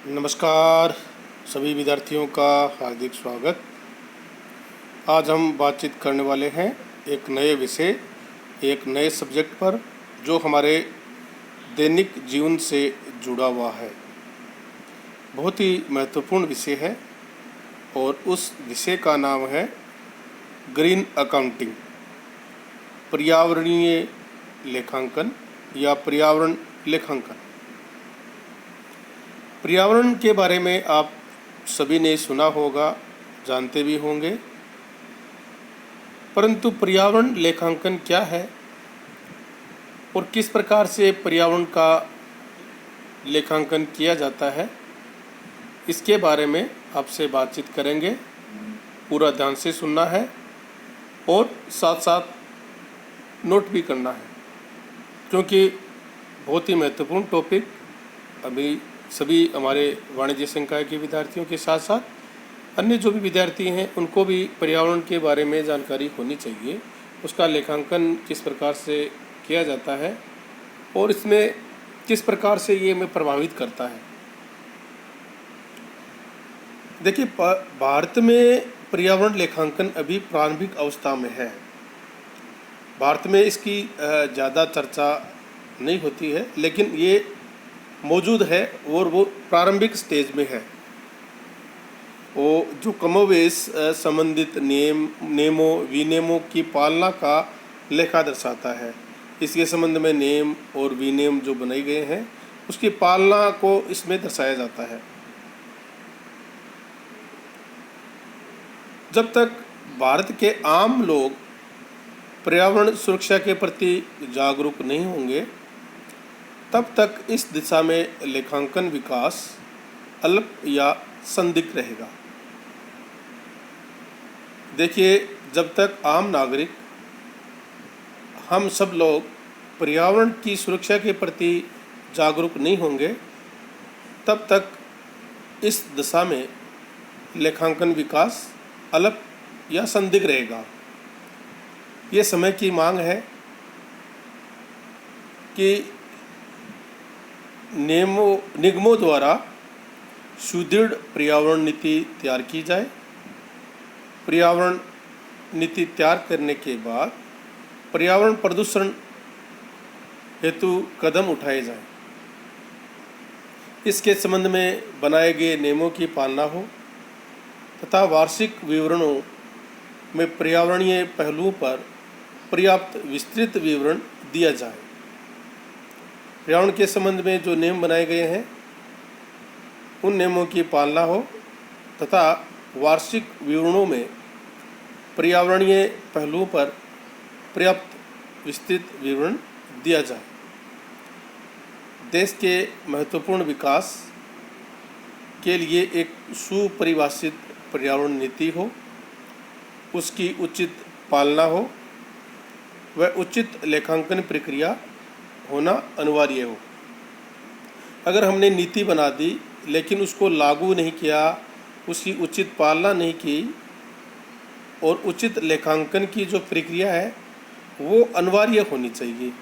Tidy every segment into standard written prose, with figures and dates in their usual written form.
नमस्कार सभी विद्यार्थियों का हार्दिक स्वागत। आज हम बातचीत करने वाले हैं एक नए विषय, एक नए सब्जेक्ट पर जो हमारे दैनिक जीवन से जुड़ा हुआ है। बहुत ही महत्वपूर्ण विषय है और उस विषय का नाम है ग्रीन अकाउंटिंग, पर्यावरणीय लेखांकन या पर्यावरण लेखांकन। पर्यावरण के बारे में आप सभी ने सुना होगा, जानते भी होंगे, परंतु पर्यावरण लेखांकन क्या है और किस प्रकार से पर्यावरण का लेखांकन किया जाता है, इसके बारे में आपसे बातचीत करेंगे। पूरा ध्यान से सुनना है और साथ साथ नोट भी करना है, क्योंकि बहुत ही महत्वपूर्ण टॉपिक अभी सभी हमारे वाणिज्य संकाय के विद्यार्थियों के साथ साथ अन्य जो भी विद्यार्थी हैं उनको भी पर्यावरण के बारे में जानकारी होनी चाहिए। उसका लेखांकन किस प्रकार से किया जाता है और इसमें किस प्रकार से ये हमें प्रभावित करता है। देखिए, भारत में पर्यावरण लेखांकन अभी प्रारंभिक अवस्था में है। भारत में इसकी ज़्यादा चर्चा नहीं होती है, लेकिन ये मौजूद है और वो प्रारंभिक स्टेज में है। वो जो कमोवेश संबंधित नियमों विनियमों की पालना का लेखा दर्शाता है। इसके संबंध में नियम और विनियम जो बनाए गए हैं उसकी पालना को इसमें दर्शाया जाता है। जब तक भारत के आम लोग पर्यावरण सुरक्षा के प्रति जागरूक नहीं होंगे, तब तक इस दिशा में लेखांकन विकास अल्प या संदिग्ध रहेगा। देखिए, जब तक आम नागरिक, हम सब लोग पर्यावरण की सुरक्षा के प्रति जागरूक नहीं होंगे, तब तक इस दिशा में लेखांकन विकास अल्प या संदिग्ध रहेगा। ये समय की मांग है कि निगमों द्वारा सुदृढ़ पर्यावरण नीति तैयार की जाए। पर्यावरण नीति तैयार करने के बाद पर्यावरण प्रदूषण हेतु कदम उठाए जाएं। इसके संबंध में बनाए गए नियमों की पालना हो तथा वार्षिक विवरणों में पर्यावरणीय पहलुओं पर पर्याप्त विस्तृत विवरण दिया जाए। पर्यावरण के संबंध में जो नियम बनाए गए हैं उन नियमों की पालना हो तथा वार्षिक विवरणों में पर्यावरणीय पहलुओं पर पर्याप्त विस्तृत विवरण दिया जाए। देश के महत्वपूर्ण विकास के लिए एक सुपरिभाषित पर्यावरण नीति हो, उसकी उचित पालना हो व उचित लेखांकन प्रक्रिया होना अनिवार्य हो। अगर हमने नीति बना दी लेकिन उसको लागू नहीं किया, उसकी उचित पालना नहीं की और उचित लेखांकन की जो प्रक्रिया है वो अनिवार्य होनी चाहिए।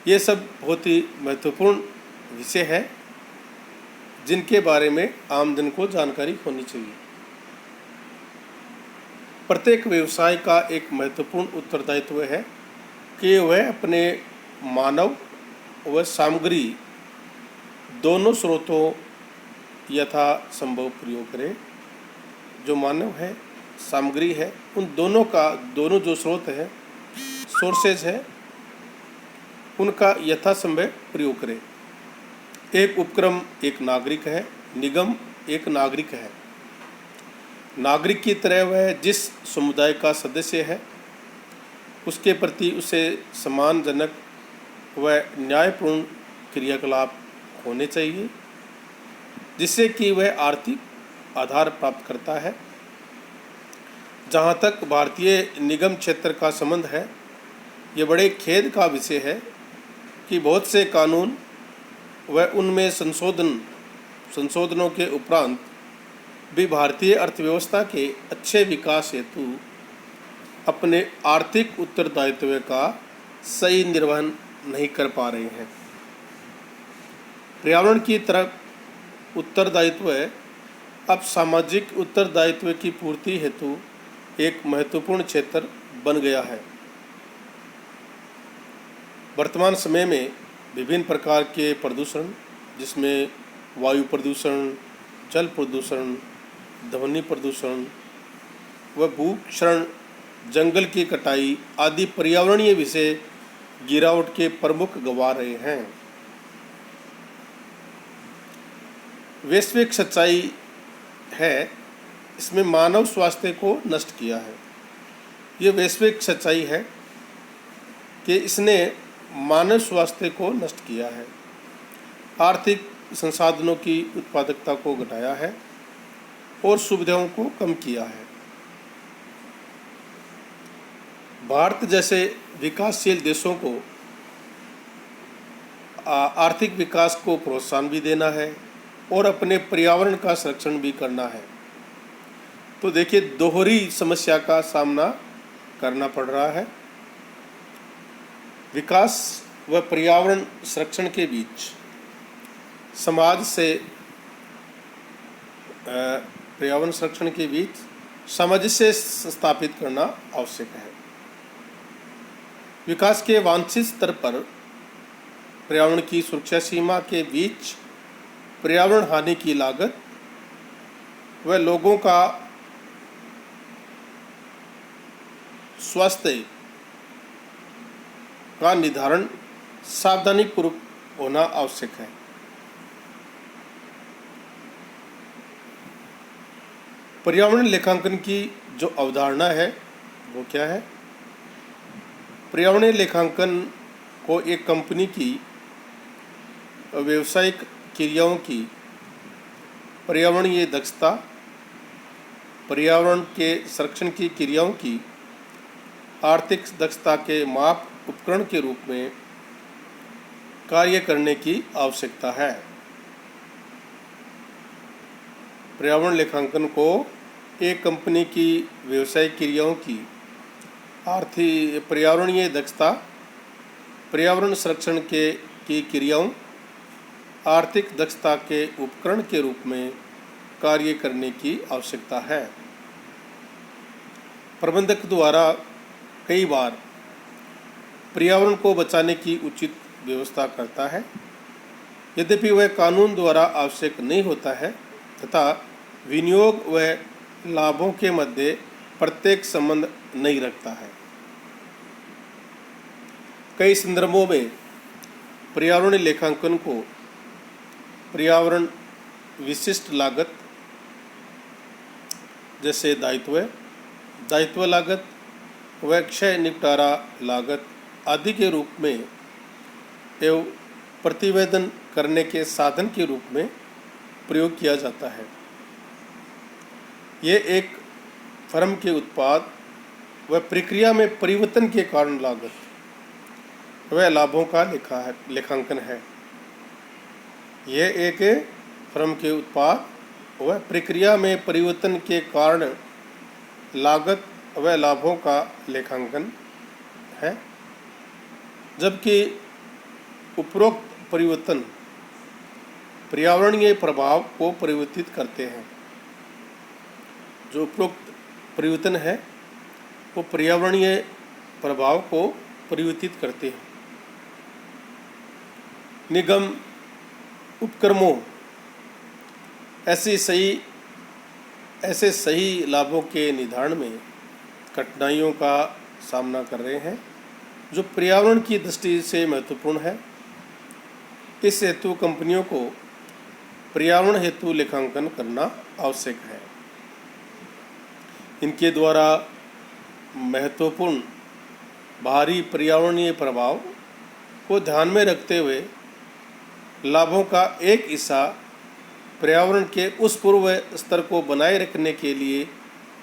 ये सब बहुत ही महत्वपूर्ण विषय है जिनके बारे में आम जन को जानकारी होनी चाहिए। प्रत्येक व्यवसाय का एक महत्वपूर्ण उत्तरदायित्व है कि वह अपने मानव व सामग्री दोनों स्रोतों यथा संभव प्रयोग करें। जो मानव है, सामग्री है, उन दोनों जो स्रोत है, सोर्सेज है, उनका यथासंभव प्रयोग करें। एक उपक्रम एक नागरिक है, निगम एक नागरिक है। नागरिक की तरह वह जिस समुदाय का सदस्य है उसके प्रति उसे सम्मानजनक व न्यायपूर्ण क्रियाकलाप होने चाहिए, जिससे कि वह आर्थिक आधार प्राप्त करता है। जहाँ तक भारतीय निगम क्षेत्र का संबंध है, ये बड़े खेद का विषय है कि बहुत से कानून व उनमें संशोधनों के उपरांत भी भारतीय अर्थव्यवस्था के अच्छे विकास हेतु अपने आर्थिक उत्तरदायित्व का सही निर्वहन नहीं कर पा रहे हैं। पर्यावरण की तरफ उत्तरदायित्व अब सामाजिक उत्तरदायित्व की पूर्ति हेतु एक महत्वपूर्ण क्षेत्र बन गया है। वर्तमान समय में विभिन्न प्रकार के प्रदूषण, जिसमें वायु प्रदूषण, जल प्रदूषण, ध्वनि प्रदूषण व भूक्षरण, जंगल की कटाई आदि पर्यावरणीय विषय गिरावट के प्रमुख गवाह रहे हैं। वैश्विक सच्चाई है, इसमें मानव स्वास्थ्य को नष्ट किया है। ये वैश्विक सच्चाई है कि इसने मानव स्वास्थ्य को नष्ट किया है, आर्थिक संसाधनों की उत्पादकता को घटाया है और सुविधाओं को कम किया है। भारत जैसे विकासशील देशों को आर्थिक विकास को प्रोत्साहन भी देना है और अपने पर्यावरण का संरक्षण भी करना है। तो देखिए, दोहरी समस्या का सामना करना पड़ रहा है। विकास व पर्यावरण संरक्षण के बीच समाज से पर्यावरण संरक्षण के बीच सामंजस्य स्थापित करना आवश्यक है। विकास के वांछित स्तर पर पर्यावरण की सुरक्षा सीमा के बीच पर्यावरण हानि की लागत व लोगों का स्वास्थ्य का निर्धारण सावधानीपूर्वक होना आवश्यक है। पर्यावरण लेखांकन की जो अवधारणा है वो क्या है? पर्यावरणीय लेखांकन को एक कंपनी की व्यावसायिक क्रियाओं की पर्यावरणीय दक्षता, पर्यावरण के संरक्षण की क्रियाओं की आर्थिक दक्षता के माप उपकरण के रूप में कार्य करने की आवश्यकता है। पर्यावरण लेखांकन को एक कंपनी की व्यावसायिक क्रियाओं की आर्थिक पर्यावरणीय दक्षता, पर्यावरण संरक्षण की क्रियाओं, आर्थिक दक्षता के उपकरण के रूप में कार्य करने की आवश्यकता है। प्रबंधक द्वारा कई बार पर्यावरण को बचाने की उचित व्यवस्था करता है, यद्यपि वह कानून द्वारा आवश्यक नहीं होता है तथा विनियोग व लाभों के मध्य प्रत्येक संबंध नहीं रखता है। कई संदर्भों में पर्यावरणीय लेखांकन को पर्यावरण विशिष्ट लागत, जैसे दायित्व लागत व क्षय निपटारा लागत आदि के रूप में एवं प्रतिवेदन करने के साधन के रूप में प्रयोग किया जाता है। ये एक फर्म के उत्पाद व प्रक्रिया में परिवर्तन के कारण लागत व लाभों का लेखांकन है। यह एक फर्म के उत्पाद व प्रक्रिया में परिवर्तन के कारण लागत व लाभों का लेखांकन है, जबकि उपरोक्त परिवर्तन पर्यावरणीय प्रभाव को परिवर्तित करते हैं। जो उपरोक्त परिवर्तन है वो पर्यावरणीय प्रभाव को परिवर्तित करते हैं। निगम उपक्रमों ऐसे सही लाभों के निर्धारण में कठिनाइयों का सामना कर रहे हैं, जो पर्यावरण की दृष्टि से महत्वपूर्ण है। इस हेतु कंपनियों को पर्यावरण हेतु लेखांकन करना आवश्यक है। इनके द्वारा महत्वपूर्ण बाहरी पर्यावरणीय प्रभाव को ध्यान में रखते हुए लाभों का एक हिस्सा पर्यावरण के उस पूर्व स्तर को बनाए रखने के लिए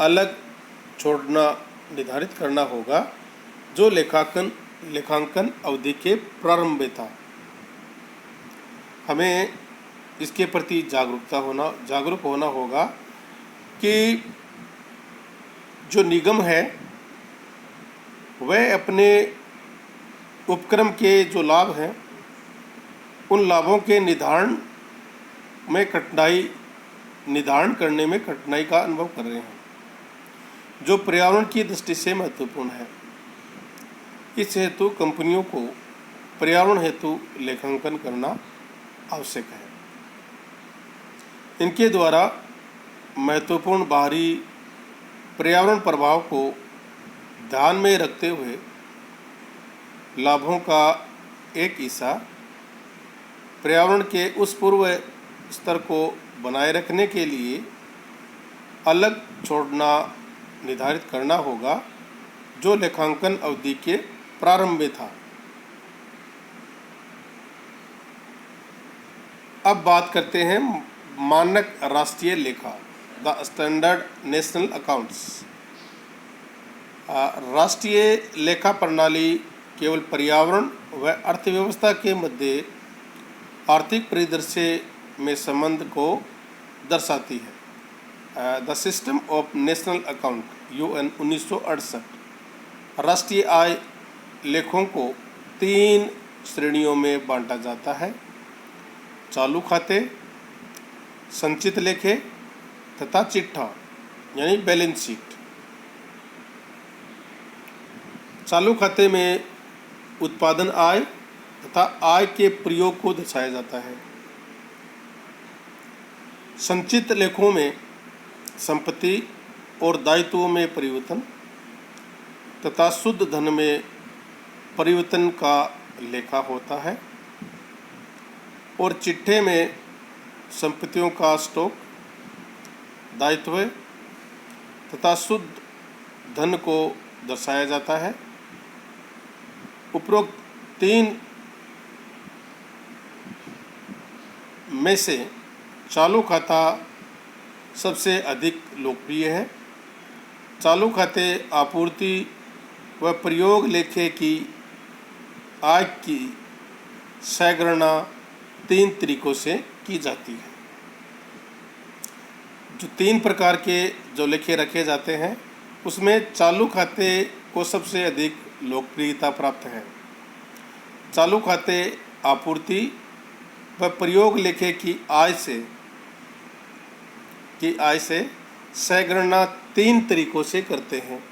अलग छोड़ना निर्धारित करना होगा, जो लेखांकन अवधि के प्रारंभ में था। हमें इसके प्रति जागरूक होना होगा कि जो निगम है वह अपने उपक्रम के जो लाभ हैं उन लाभों के निर्धारण में कठिनाई निर्धारण करने में कठिनाई का अनुभव कर रहे हैं, जो पर्यावरण की दृष्टि से महत्वपूर्ण है। इस हेतु कंपनियों को पर्यावरण हेतु लेखांकन करना आवश्यक है। इनके द्वारा महत्वपूर्ण बाहरी पर्यावरण प्रभाव को ध्यान में रखते हुए लाभों का एक हिस्सा पर्यावरण के उस पूर्व स्तर को बनाए रखने के लिए अलग छोड़ना निर्धारित करना होगा, जो लेखांकन अवधि के प्रारंभ में था। अब बात करते हैं मानक राष्ट्रीय लेखा, द स्टैंडर्ड नेशनल अकाउंट्स। राष्ट्रीय लेखा प्रणाली केवल पर्यावरण व अर्थव्यवस्था के मध्य आर्थिक परिदृश्य में संबंध को दर्शाती है। The system of national account, UN 1968। राष्ट्रीय आय लेखों को 3 श्रेणियों में बांटा जाता है: चालू खाते, संचित लेखे तथा चिट्ठा यानी बैलेंस शीट। चालू खाते में उत्पादन आय तथा आय के प्रयोग को दर्शाया जाता है। संचित लेखों में संपत्ति और दायित्वों में परिवर्तन तथा शुद्ध धन में परिवर्तन का लेखा होता है, और चिट्ठे में संपत्तियों का स्टॉक, दायित्व तथा शुद्ध धन को दर्शाया जाता है। उपरोक्त 3 में से चालू खाता सबसे अधिक लोकप्रिय है। चालू खाते आपूर्ति व प्रयोग लेखे की आय की सगणना 3 तरीकों से की जाती है। जो 3 प्रकार के जो लेखे रखे जाते हैं, उसमें चालू खाते को सबसे अधिक लोकप्रियता प्राप्त है। चालू खाते आपूर्ति व प्रयोग लेखे की आय से सगणना 3 तरीकों से करते हैं।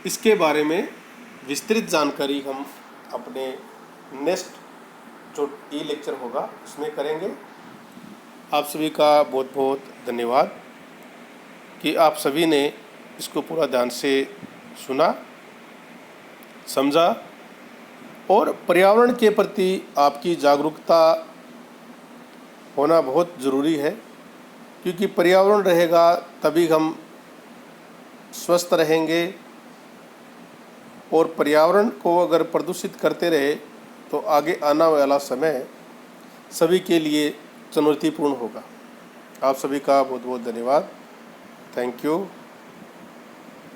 इसके बारे में विस्तृत जानकारी हम अपने नेक्स्ट जो लेक्चर होगा उसमें करेंगे। आप सभी का बहुत बहुत धन्यवाद कि आप सभी ने इसको पूरा ध्यान से सुना, समझा, और पर्यावरण के प्रति आपकी जागरूकता होना बहुत ज़रूरी है, क्योंकि पर्यावरण रहेगा तभी हम स्वस्थ रहेंगे, और पर्यावरण को अगर प्रदूषित करते रहे तो आगे आने वाला समय सभी के लिए चुनौतीपूर्ण होगा। आप सभी का बहुत बहुत धन्यवाद। Thank you.